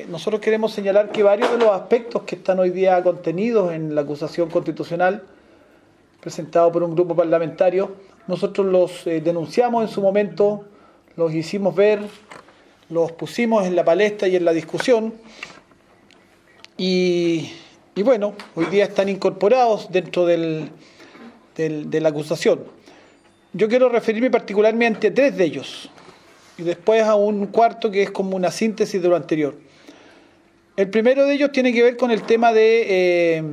Nosotros queremos señalar que varios de los aspectos que están hoy día contenidos en la acusación constitucional presentada por un grupo parlamentario, nosotros los denunciamos en su momento, los hicimos ver, los pusimos en la palestra y en la discusión y bueno, hoy día están incorporados dentro de la acusación. Yo quiero referirme particularmente a tres de ellos y después a un cuarto que es como una síntesis de lo anterior. El primero de ellos tiene que ver con el tema de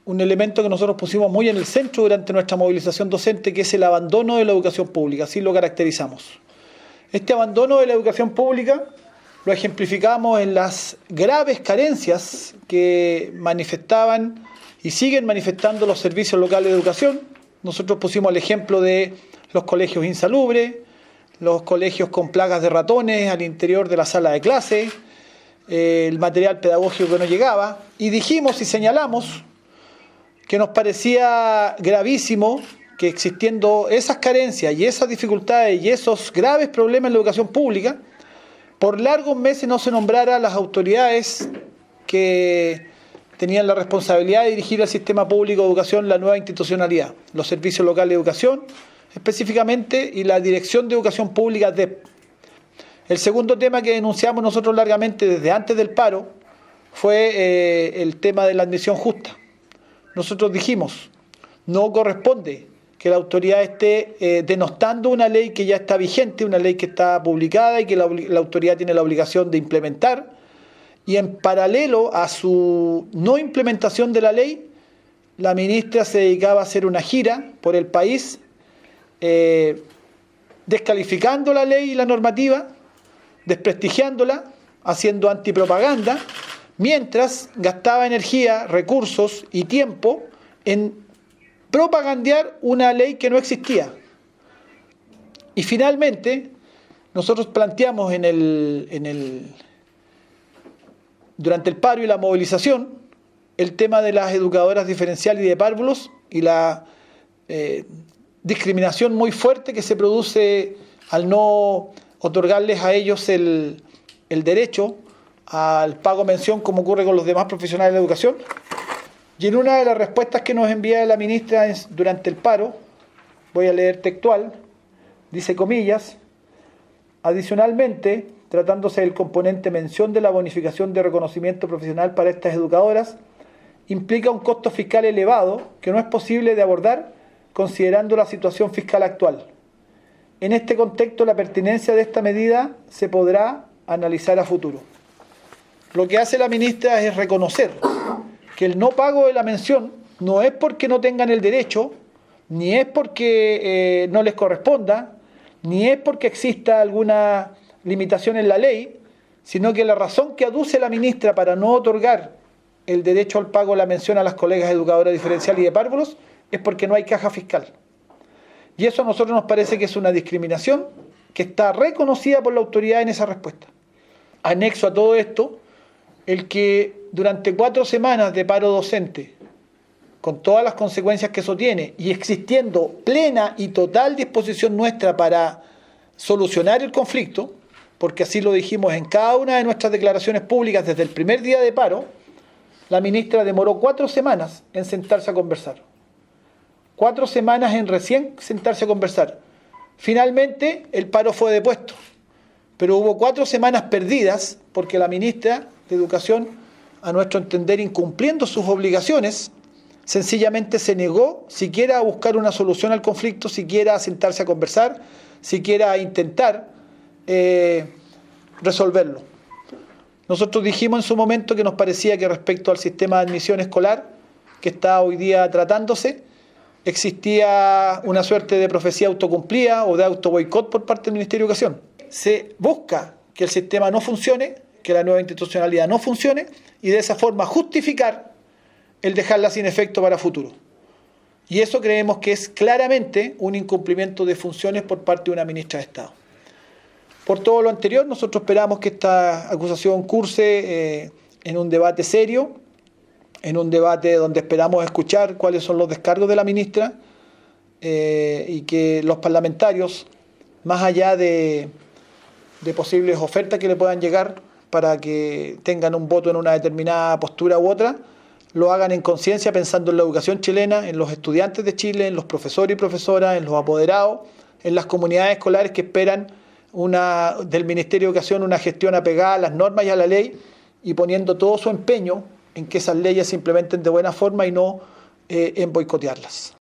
un elemento que nosotros pusimos muy en el centro durante nuestra movilización docente, que es el abandono de la educación pública, así lo caracterizamos. Este abandono de la educación pública lo ejemplificamos en las graves carencias que manifestaban y siguen manifestando los servicios locales de educación. Nosotros pusimos el ejemplo de los colegios insalubres, los colegios con plagas de ratones al interior de la sala de clase, el material pedagógico que no llegaba, y dijimos y señalamos que nos parecía gravísimo que existiendo esas carencias y esas dificultades y esos graves problemas en la educación pública, por largos meses no se nombrara a las autoridades que tenían la responsabilidad de dirigir al sistema público de educación la nueva institucionalidad, los servicios locales de educación, específicamente, y la Dirección de Educación Pública DEP. El segundo tema que denunciamos nosotros largamente desde antes del paro fue el tema de la admisión justa. Nosotros dijimos, no corresponde que la autoridad esté denostando una ley que ya está vigente, una ley que está publicada y que la autoridad tiene la obligación de implementar, y en paralelo a su no implementación de la ley, la ministra se dedicaba a hacer una gira por el país descalificando la ley y la normativa, desprestigiándola, haciendo antipropaganda, mientras gastaba energía, recursos y tiempo en propagandear una ley que no existía. Y finalmente, nosotros planteamos durante el paro y la movilización el tema de las educadoras diferenciales y de párvulos y la discriminación muy fuerte que se produce al no otorgarles a ellos el derecho al pago mención como ocurre con los demás profesionales de la educación. Y en una de las respuestas que nos envía la ministra durante el paro, voy a leer textual, dice comillas, adicionalmente, tratándose del componente mención de la bonificación de reconocimiento profesional para estas educadoras, implica un costo fiscal elevado que no es posible de abordar considerando la situación fiscal actual. En este contexto, la pertinencia de esta medida se podrá analizar a futuro. Lo que hace la ministra es reconocer que el no pago de la mención no es porque no tengan el derecho, ni es porque no les corresponda, ni es porque exista alguna limitación en la ley, sino que la razón que aduce la ministra para no otorgar el derecho al pago de la mención a las colegas educadoras diferenciales y de párvulos es porque no hay caja fiscal. Y eso a nosotros nos parece que es una discriminación que está reconocida por la autoridad en esa respuesta. Anexo a todo esto, el que durante 4 semanas de paro docente, con todas las consecuencias que eso tiene, y existiendo plena y total disposición nuestra para solucionar el conflicto, porque así lo dijimos en cada una de nuestras declaraciones públicas desde el primer día de paro, la ministra demoró 4 semanas en sentarse a conversar. 4 semanas en recién sentarse a conversar. Finalmente el paro fue depuesto, pero hubo 4 semanas perdidas porque la ministra de Educación, a nuestro entender incumpliendo sus obligaciones, sencillamente se negó siquiera a buscar una solución al conflicto, siquiera a sentarse a conversar, siquiera a intentar resolverlo. Nosotros dijimos en su momento que nos parecía que respecto al sistema de admisión escolar que está hoy día tratándose, existía una suerte de profecía autocumplida o de autoboicot por parte del Ministerio de Educación. Se busca que el sistema no funcione, que la nueva institucionalidad no funcione y de esa forma justificar el dejarla sin efecto para futuro. Y eso creemos que es claramente un incumplimiento de funciones por parte de una ministra de Estado. Por todo lo anterior, nosotros esperamos que esta acusación curse en un debate serio, en un debate donde esperamos escuchar cuáles son los descargos de la ministra y que los parlamentarios, más allá de de posibles ofertas que le puedan llegar para que tengan un voto en una determinada postura u otra, lo hagan en conciencia pensando en la educación chilena, en los estudiantes de Chile, en los profesores y profesoras, en los apoderados, en las comunidades escolares que esperan del Ministerio de Educación una gestión apegada a las normas y a la ley y poniendo todo su empeño en que esas leyes se implementen de buena forma y no en boicotearlas.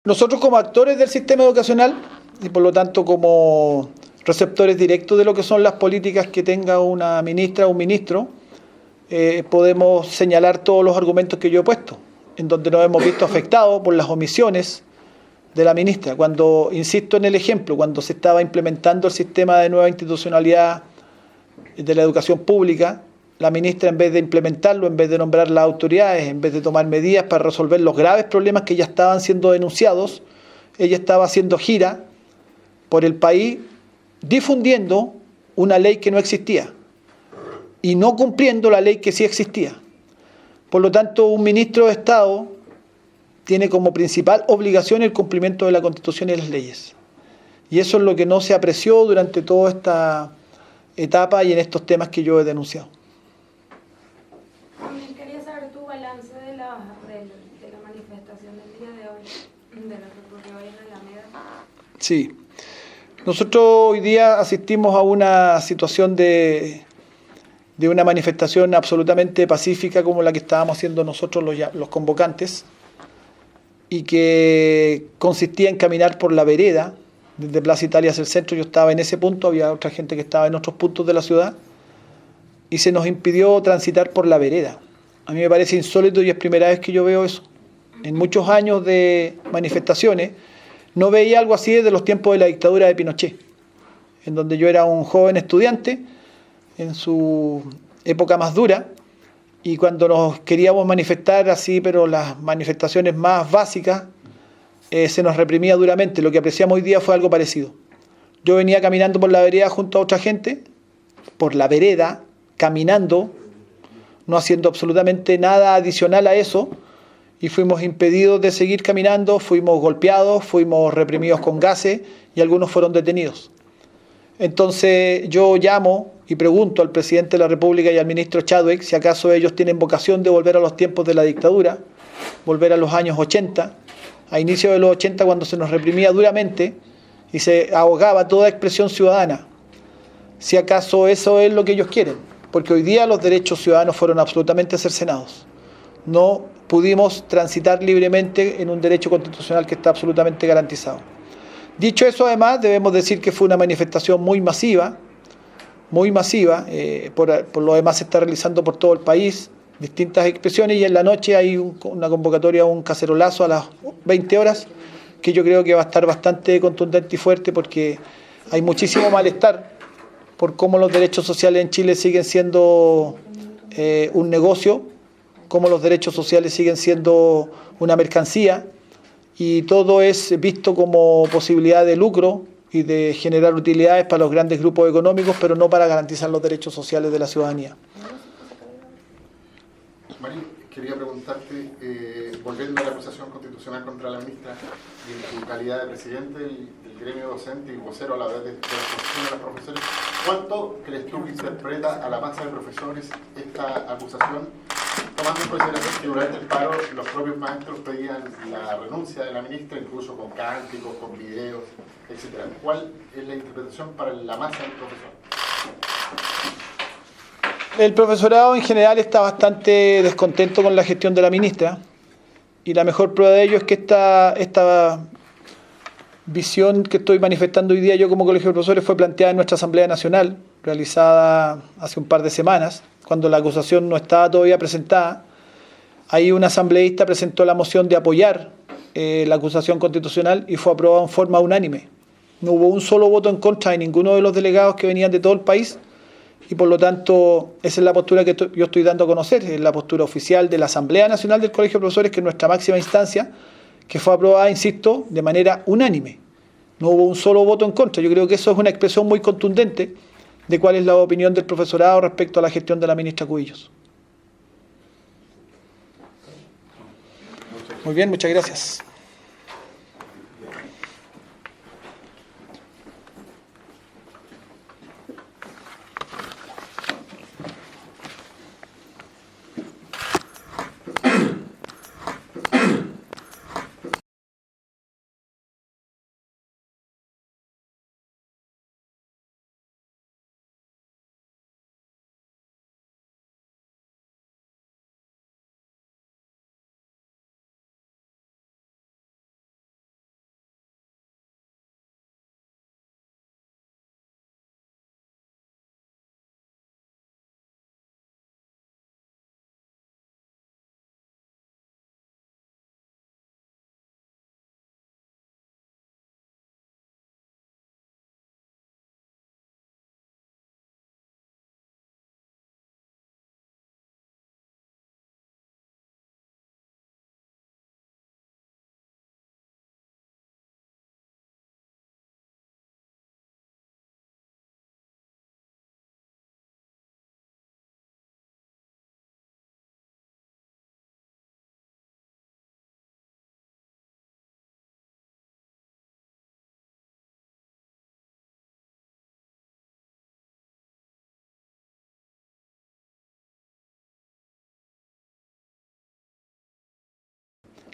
Nosotros como actores del sistema educacional y por lo tanto como receptores directos de lo que son las políticas que tenga una ministra o un ministro, podemos señalar todos los argumentos que yo he puesto, en donde nos hemos visto afectados por las omisiones de la ministra. Cuando, insisto en el ejemplo, cuando se estaba implementando el sistema de nueva institucionalidad de la educación pública, la ministra, en vez de implementarlo, en vez de nombrar las autoridades, en vez de tomar medidas para resolver los graves problemas que ya estaban siendo denunciados, ella estaba haciendo gira por el país difundiendo una ley que no existía y no cumpliendo la ley que sí existía. Por lo tanto, un ministro de Estado tiene como principal obligación el cumplimiento de la Constitución y las leyes. Y eso es lo que no se apreció durante toda esta etapa y en estos temas que yo he denunciado. También quería saber tu balance de la manifestación del día de hoy, de lo que ocurrió hoy en Alameda. Sí. Nosotros hoy día asistimos a una situación de una manifestación absolutamente pacífica como la que estábamos haciendo nosotros los convocantes, y que consistía en caminar por la vereda desde Plaza Italia hacia el centro. Yo estaba en ese punto, había otra gente que estaba en otros puntos de la ciudad y se nos impidió transitar por la vereda. A mí me parece insólito y es primera vez que yo veo eso. En muchos años de manifestaciones no veía algo así desde los tiempos de la dictadura de Pinochet, en donde yo era un joven estudiante en su época más dura, y cuando nos queríamos manifestar así, pero las manifestaciones más básicas, se nos reprimía duramente. Lo que apreciamos hoy día fue algo parecido. Yo venía caminando por la vereda junto a otra gente, por la vereda, caminando, no haciendo absolutamente nada adicional a eso, y fuimos impedidos de seguir caminando, fuimos golpeados, fuimos reprimidos con gases y algunos fueron detenidos. Entonces yo llamo y pregunto al presidente de la República y al ministro Chadwick si acaso ellos tienen vocación de volver a los tiempos de la dictadura, volver a los años 80, a inicios de los 80, cuando se nos reprimía duramente y se ahogaba toda expresión ciudadana. Si acaso eso es lo que ellos quieren, porque hoy día los derechos ciudadanos fueron absolutamente cercenados. No pudimos transitar libremente en un derecho constitucional que está absolutamente garantizado. Dicho eso, además, debemos decir que fue una manifestación muy masiva, por lo demás se está realizando por todo el país, distintas expresiones, y en la noche hay una convocatoria a un cacerolazo a las 20 horas, que yo creo que va a estar bastante contundente y fuerte, porque hay muchísimo malestar por cómo los derechos sociales en Chile siguen siendo un negocio, cómo los derechos sociales siguen siendo una mercancía, y todo es visto como posibilidad de lucro y de generar utilidades para los grandes grupos económicos, pero no para garantizar los derechos sociales de la ciudadanía. Marín, quería preguntarte, volviendo a la acusación constitucional contra la ministra, y en tu calidad de presidente del gremio docente y vocero a la vez de la Asociación de los Profesores, ¿cuánto crees tú que interpreta a la masa de profesores esta acusación, tomando en consideración que durante el paro los propios maestros pedían la renuncia de la ministra, incluso con cánticos, con videos, etcétera? ¿Cuál es la interpretación para la masa del profesor? El profesorado en general está bastante descontento con la gestión de la ministra, y la mejor prueba de ello es que esta visión que estoy manifestando hoy día yo como colegio de profesores fue planteada en nuestra Asamblea Nacional, realizada hace un par de semanas, cuando la acusación no estaba todavía presentada. Ahí un asambleísta presentó la moción de apoyar la acusación constitucional y fue aprobada en forma unánime. No hubo un solo voto en contra de ninguno de los delegados que venían de todo el país, y por lo tanto esa es la postura que yo estoy dando a conocer, es la postura oficial de la Asamblea Nacional del Colegio de Profesores, que es nuestra máxima instancia, que fue aprobada, insisto, de manera unánime. No hubo un solo voto en contra. Yo creo que eso es una expresión muy contundente de cuál es la opinión del profesorado respecto a la gestión de la ministra Cubillos. Muy bien, muchas gracias.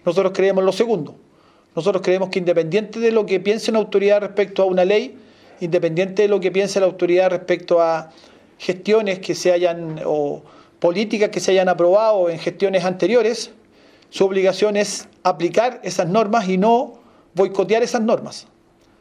Nosotros creemos lo segundo. Nosotros creemos que independiente de lo que piense una autoridad respecto a una ley, independiente de lo que piense la autoridad respecto a gestiones que se hayan o políticas que se hayan aprobado en gestiones anteriores, su obligación es aplicar esas normas y no boicotear esas normas.